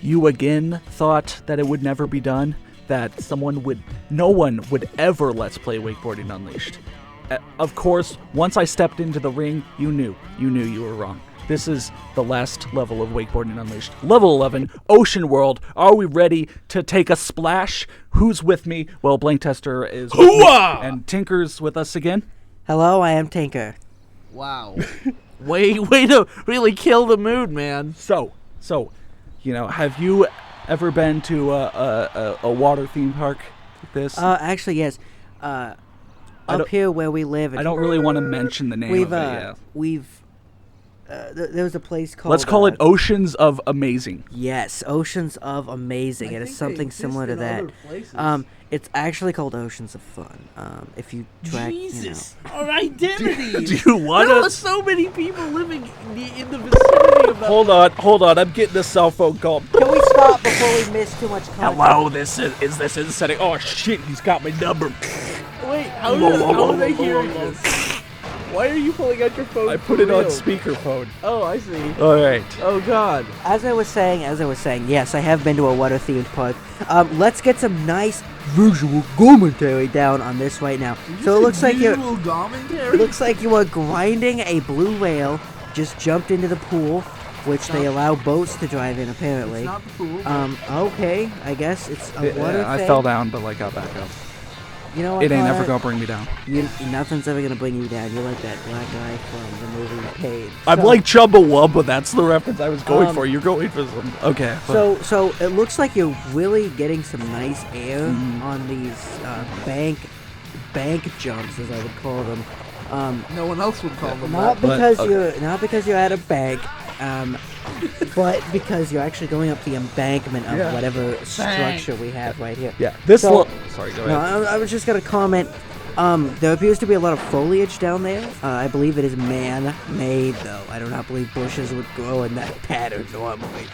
you again thought that it would never be done, that no one would ever Let's Play Wakeboarding Unleashed. Of course, once I stepped into the ring, you knew you were wrong. This is the last level of Wakeboarding Unleashed. Level 11, Ocean World. Are we ready to take a splash? Who's with me? Well, Blank Tester is with me, and Tinker's with us again. Hello, I am Tinker. Wow. way to really kill the mood, man. So, have you ever been to a water theme park like this? Actually, yes. Up here where we live. I don't really want to mention the name of it. Yeah. There was a place called... Let's call it Oceans of Amazing. Yes, Oceans of Amazing. It is something similar to that. It's actually called Oceans of Fun. If you track, Jesus, our identity. Do you want to? There are so many people living in the vicinity of that. Hold on. I'm getting a cell phone call. Can we stop before we miss too much content? Hello, this is this in setting. Oh shit, he's got my number. Wait, how are they hearing this? Why are you pulling out your phone? I put it on speakerphone. Oh, I see. All right. Oh God. As I was saying, yes, I have been to a water-themed park. Let's get some nice visual commentary down on this right now. So it looks like you are grinding a blue whale. Just jumped into the pool, which they allow boats to drive in apparently. It's not the pool. Okay, I guess it's a water thing. I fell down, but got back up. You know what? It ain't ever gonna bring me down. Nothing's ever gonna bring you down. You're like that black guy from the movie Paid. I'm like Chumbawamba. That's the reference I was going for. You're going for some. Okay. So it looks like you're really getting some nice air on these bank jumps, as I would call them. No one else would call them not that. Not because you're at a bank. But because you're actually going up the embankment of whatever structure we have right here. Yeah. Sorry, go ahead. No, I was just going to comment. There appears to be a lot of foliage down there. I believe it is man-made, though. I do not believe bushes would grow in that pattern normally.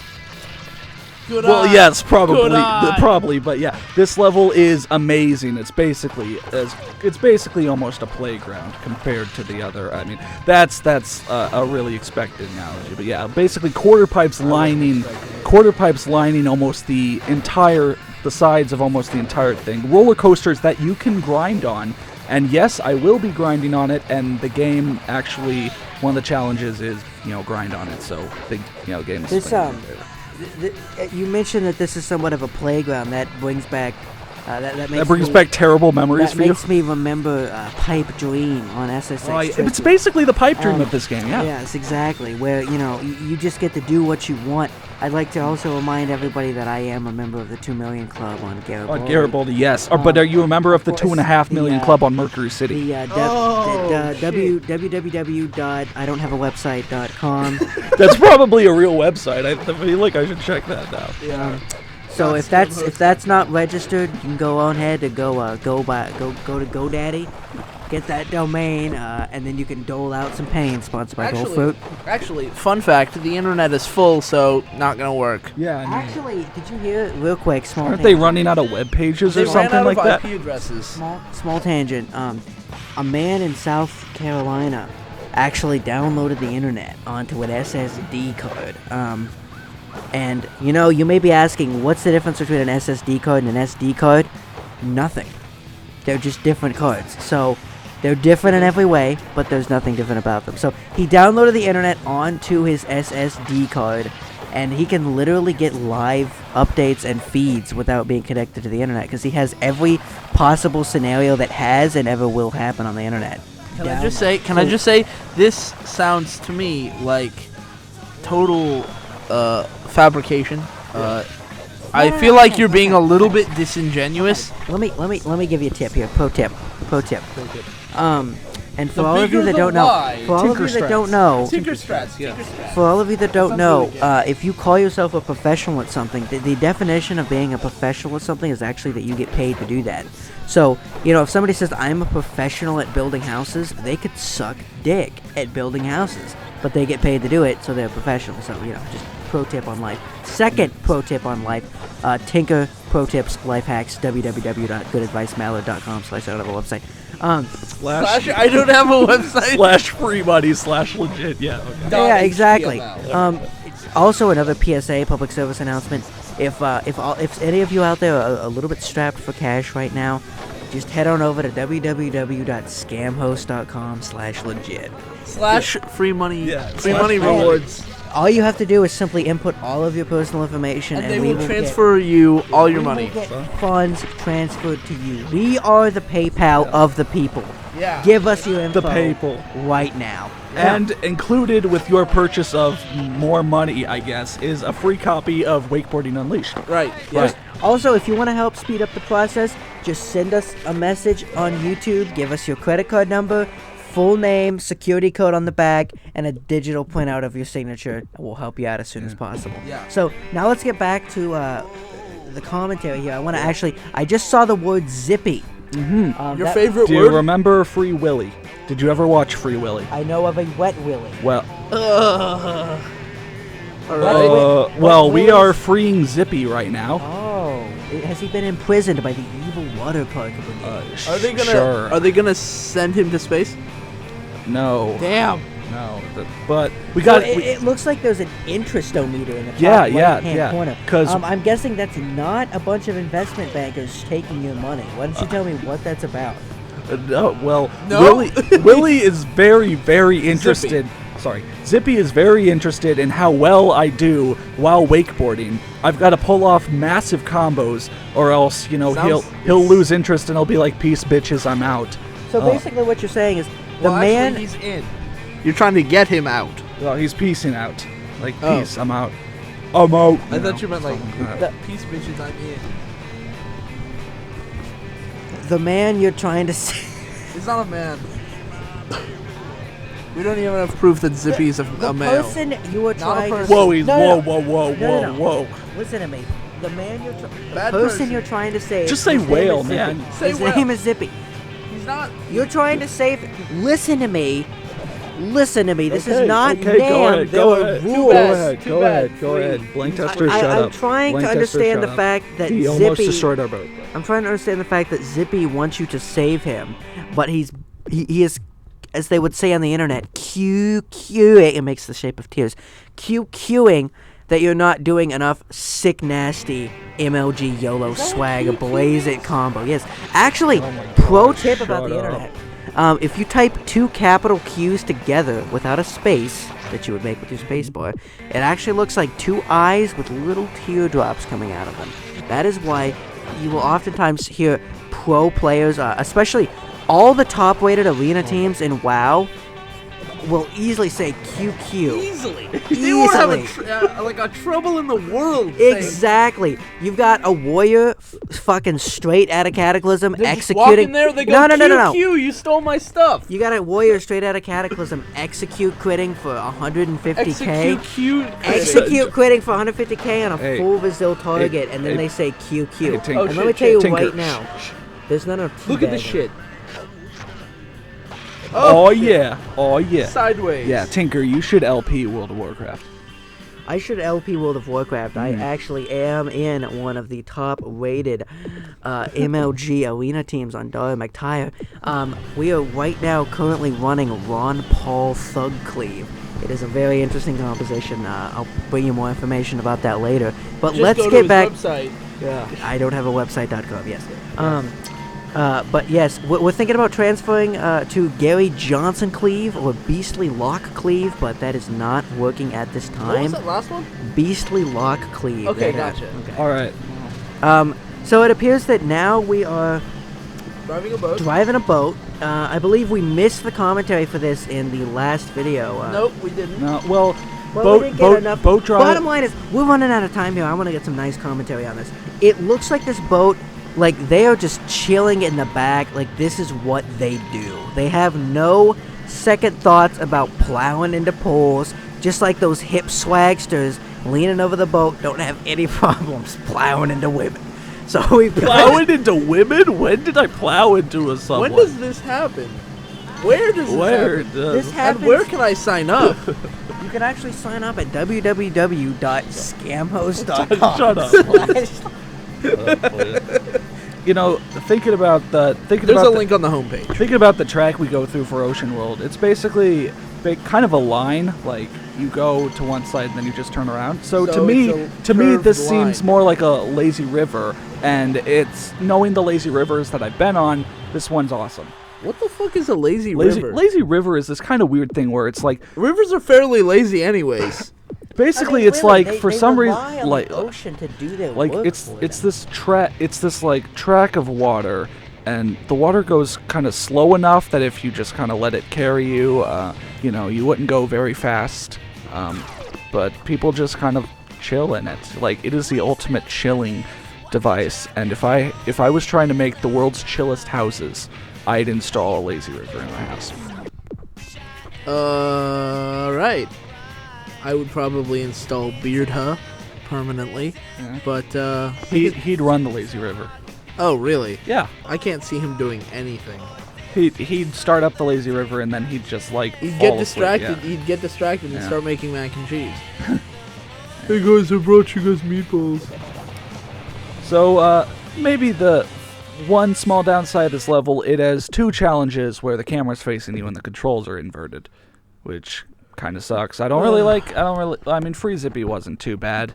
Yes, probably, but yeah, this level is amazing. It's basically almost a playground compared to the other. I mean, that's a really expected analogy, but yeah, basically quarter pipes lining almost the sides of almost the entire thing. Roller coasters that you can grind on, and yes, I will be grinding on it. And the game actually, one of the challenges is grind on it. So the game is. You mentioned that this is somewhat of a playground. That brings back back terrible memories for you. That makes me remember Pipedream on SSX. It's basically the Pipedream of this game, yeah. Yes, exactly. Where you just get to do what you want. I'd like to also remind everybody that I am a member of the 2 Million Club on Garibaldi. On Garibaldi, yes. But are you a member of the 2.5 million club on Mercury City? www.idon'thavawebsite.com. That's probably a real website. I feel like I should check that out. Yeah. So if that's not registered, you can go on ahead and go to GoDaddy, get that domain, and then you can dole out some pain. Sponsored by Goldfruit. Actually, fun fact: the internet is full, so not gonna work. Yeah. Actually, did you hear it? Real quick, small. Aren't they running out of web pages or something like that? IP addresses. Small tangent. A man in South Carolina actually downloaded the internet onto an SSD card. And you may be asking, what's the difference between an SSD card and an SD card? Nothing. They're just different cards. So they're different in every way, but there's nothing different about them. So he downloaded the internet onto his SSD card, and he can literally get live updates and feeds without being connected to the internet, because he has every possible scenario that has and ever will happen on the internet. Can I just say, this sounds to me like total fabrication. I feel like you're being a little bit disingenuous. Let me give you a tip here. Pro tip. And for all of you that don't know, if you call yourself a professional at something, the definition of being a professional at something is actually that you get paid to do that. So, if somebody says, I'm a professional at building houses, they could suck dick at building houses, but they get paid to do it, so they're professional. So, just pro tip on life. Second pro tip on life, Tinker pro tips, life hacks, www.goodadvicemallard.com/ I don't have a website. Slash I don't have a website. /free money /legit. Yeah. Okay. Yeah, exactly. Also, another PSA, public service announcement. If any of you out there are a little bit strapped for cash right now, just head on over to www.scamhost.com/legit. / free money. Yeah, Free / money rewards. All you have to do is simply input all of your personal information, And and they we will transfer you all your we money. will get funds transferred to you. We are the PayPal of the people. Yeah. Give us your info The people. right now. And included with your purchase of more money, I guess, is a free copy of Wakeboarding Unleashed. Right. Yeah. Right. Also, if you want to help speed up the process, just send us a message on YouTube. Give us your credit card number, full name, security code on the back, and a digital printout of your signature. We'll help you out as soon as possible. Yeah. So now let's get back to the commentary here. I just saw the word zippy. Mm-hmm. Your favorite Do word? you remember Free Willy? Did you ever watch Free Willy? I know of a wet willy. Well, All right. well, we are freeing Zippy right now. Oh, has he been imprisoned by the evil water park of the Are they gonna? Sure. Are they gonna send him to space? No. Damn. No. But we got. It looks like there's an interest-o-meter in the top Yeah, right-hand corner. 'cause- I'm guessing that's not a bunch of investment bankers taking your money. Why don't you tell me what that's about? No, well, No? Willie is very, very interested. Sorry, Zippy is very interested in how well I do while wakeboarding. I've got to pull off massive combos, or else, he'll lose interest and he'll be like, "Peace, bitches, I'm out." So basically, what you're saying is Actually, he's in. You're trying to get him out. Well, he's peacing out. Like, Oh. peace, I'm out. I'm out. I thought you meant like something like that. peace, bitches. I'm in. the man you're trying to say. He's not a man. We don't even have proof that Zippy's a The male. person you are Not a trying to person. Whoa, he's No, whoa, no. No. whoa. Listen to me. The man you're the Bad person person. you're trying to save. Just say his name whale, is Zippy. man. Say His whale. name is Zippy. He's not. You're trying to save. Listen to me. Listen to me. This is Okay, not okay, go damn. ahead, There go are ahead. rules. Too Go bad. ahead, Too go bad. ahead, go ahead. Blank tester, shut I'm up. trying Blank to tester, understand shut the up. fact that He almost Zippy. destroyed our boat. I'm trying to understand the fact that Zippy wants you to save him, but he is, as they would say on the internet, QQing. It makes the shape of tears. QQing that you're not doing enough sick, nasty MLG YOLO swag blaze it combo. Yes, actually, pro tip about the shut up. internet. If you type two capital Q's together without a space that you would make with your space bar, it actually looks like two eyes with little teardrops coming out of them. That is why you will oftentimes hear pro players, especially all the top-rated arena teams in WoW, will easily say QQ. Easily. They won't have a trouble in the world. saying- Exactly. You've got a warrior fucking straight out of Cataclysm They just walk executing. in there. They go, No. QQ, you stole my stuff. You got a warrior straight out of Cataclysm execute critting for 150k. Execute critting for 150k on a Hey, full Brazil target, hey, and then hey, they say QQ. hey, Tinker. And let me tell you Tinker. right now, there's none of Look at this teabagging. shit. Oh yeah. Oh yeah. Sideways. Yeah, Tinker, you should LP World of Warcraft. I should LP World of Warcraft. I actually am in one of the top-rated MLG arena teams on Dara McTire. We are right now currently running Ron Paul Thug Cleave. It is a very interesting composition. I'll bring you more information about that later. But Just let's go to get his back. website. Yeah. I don't have a website.com. Yes. But yes, we're thinking about transferring to Gary Johnson Cleave or Beastly Lock Cleave, but that is not working at this What was time. that last one? Beastly Lock Cleave. Okay, That- gotcha. Okay. All right. So it appears that now we are Driving a boat. driving a boat. I believe we missed the commentary for this in the last video. Nope, we didn't. No, well, Well, we didn't get enough. boat drive. Bottom line is, we're running out of time here. I want to get some nice commentary on this. It looks like this boat, like they are just chilling in the back. Like this is what they do. They have no second thoughts about plowing into poles. Just like those hip swagsters leaning over the boat, don't have any problems plowing into women. So we've got Plowing into women? When did I plow into someone? When does this happen? Where does this Where happen? does this And happens. where can I sign up? You can actually sign up at www.scamhost.com. Shut up. Thinking about There's a link on the homepage. Thinking about the track we go through for Ocean World, it's basically kind of a line, like you go to one side and then you just turn around. So to So me, it's a curved this line. seems more like a lazy river, and it's knowing the lazy rivers that I've been on. This one's awesome. What the fuck is a lazy river? Lazy river is this kind of weird thing where it's like Rivers are fairly lazy anyways. basically I mean, it's really, like for they some rely reason on like the ocean to do their like work it's for this them. track of water, and the water goes kind of slow enough that if you just kind of let it carry you, you wouldn't go very fast. But people just kind of chill in it. Like, it is the ultimate chilling device. And if I was trying to make the world's chillest houses, I'd install a lazy river in my house. Right. I would probably install Beardha permanently, Yeah. but He'd run the lazy river. oh really? Yeah. I can't see him doing anything. He'd start up the lazy river and then he'd just like He'd fall get asleep, distracted. yeah. He'd get distracted and Yeah. start making mac and cheese. Hey guys, I brought you guys meatballs. So, maybe the one small downside of this level, it has two challenges where the camera's facing you and the controls are inverted, which kind of sucks. I mean, Free Zippy wasn't too bad.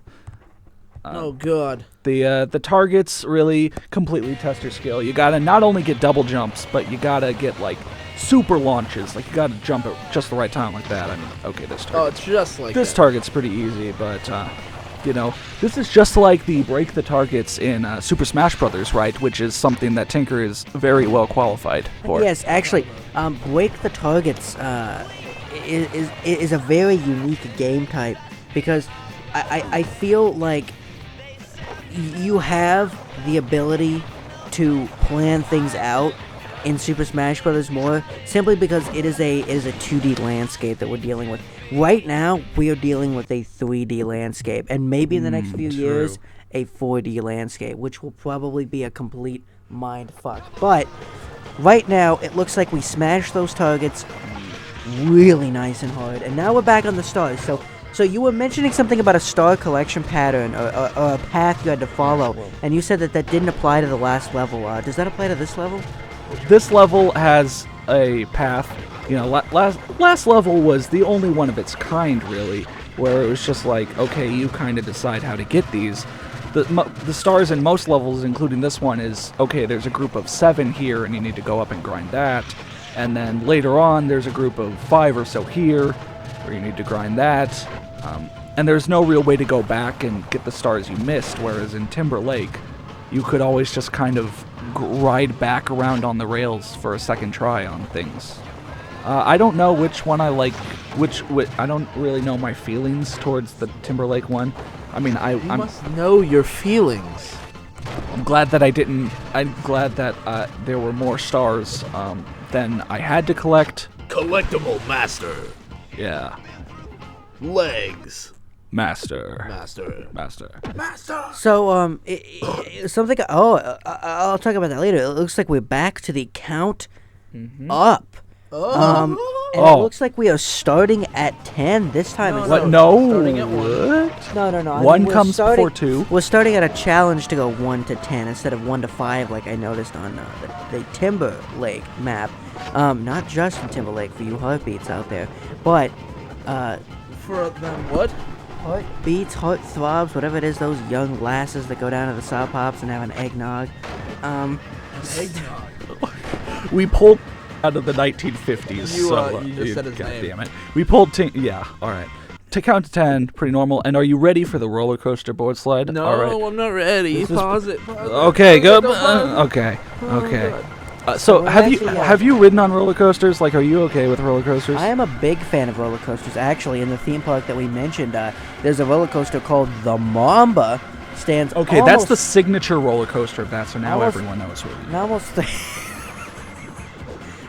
Oh god. The targets really completely test your skill. You gotta not only get double jumps, but you gotta get, like, super launches. Like, you gotta jump at just the right time like that. I mean, okay, this target. Oh, it's just like This that. target's pretty easy, but, this is just like the break the targets in Super Smash Brothers, right? Which is something that Tinker is very well qualified for. Yes, actually, break the targets is a very unique game type because I feel like you have the ability to plan things out in Super Smash Bros. More simply because it is a 2D landscape that we're dealing with. Right now, we are dealing with a 3D landscape, and maybe in the next few years, a 4D landscape, which will probably be a complete mind fuck. But right now, it looks like we smashed those targets really nice and hard, and now we're back on the stars. So you were mentioning something about a star collection pattern or a path you had to follow, and you said that didn't apply to the last level. Does that apply to this level? This level has a path. Last level was the only one of its kind, really, where it was just like, okay, you kind of decide how to get these. The stars in most levels, including this one, is, okay, there's a group of 7 here, and you need to go up and grind that. And then later on, there's a group of 5 or so here, where you need to grind that. And there's no real way to go back and get the stars you missed, whereas in Timber Lake, you could always just kind of ride back around on the rails for a second try on things. I don't know which one I like. I don't really know my feelings towards the Timberlake one. I mean, You must know your feelings. I'm glad that I didn't. I'm glad that there were more stars than I had to collect. Collectible master. Yeah, Legs. master. So something. I'll talk about that later. It looks like we're back to the count up. And it looks like we are starting at 10 this time. No, instead. What? No. starting at 1. What? No. I One mean, we're comes starting- before 2. We're starting at a challenge to go 1 to 10 instead of 1 to 5, like I noticed on the Timberlake map. Not just in Timberlake for you heartbeats out there, but For them what? heartbeats, heart throbs, whatever it is. Those young lasses that go down to the Sow Pops and have an eggnog. Eggnog. We pulled out of the 1950s. You just said his God name. damn it. We pulled. Yeah. All right. To count to 10, pretty normal. And are you ready for the roller coaster board slide? No, All right. I'm not ready. This is- Pause it. Okay. Good. Okay. Oh, Okay. God. So we're have you actually, have you ridden on roller coasters? Like, are you okay with roller coasters? I am a big fan of roller coasters. Actually, in the theme park that we mentioned, there's a roller coaster called the Mamba. Stands Okay, that's the almost- signature roller coaster of that. So now almost- everyone knows what it is. almost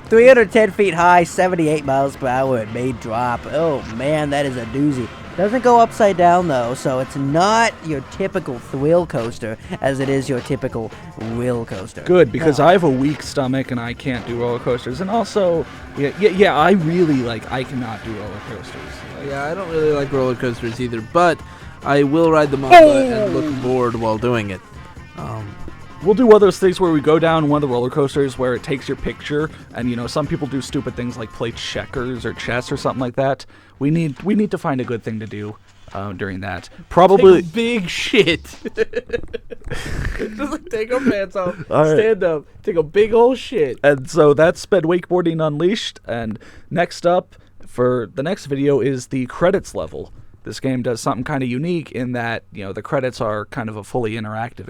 310 feet high, 78 miles per hour, and may drop. Oh man, that is a doozy. Doesn't go upside down though, so it's not your typical thrill coaster as it is your typical will coaster. Good, because No. I have a weak stomach and I can't do roller coasters. And also, yeah, I really I cannot do roller coasters. Yeah, I don't really like roller coasters either, but I will ride the Mamba and look bored while doing it. We'll do one of those things where we go down one of the roller coasters where it takes your picture, and some people do stupid things like play checkers or chess or something like that. We need to find a good thing to do during that. Probably Take a big shit. Just take our pants off, All right. stand up, take a big old shit. And so that's been Wakeboarding Unleashed. And next up for the next video is the credits level. This game does something kind of unique in that, the credits are kind of a fully interactive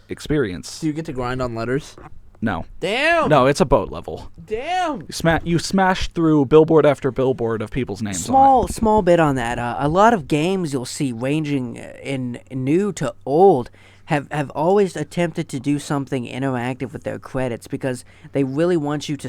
experience. Do you get to grind on letters? No. Damn. No, it's a boat level. Damn. You smash through billboard after billboard of people's names on it. Small bit on that. A lot of games you'll see ranging in new to old have always attempted to do something interactive with their credits because they really want you to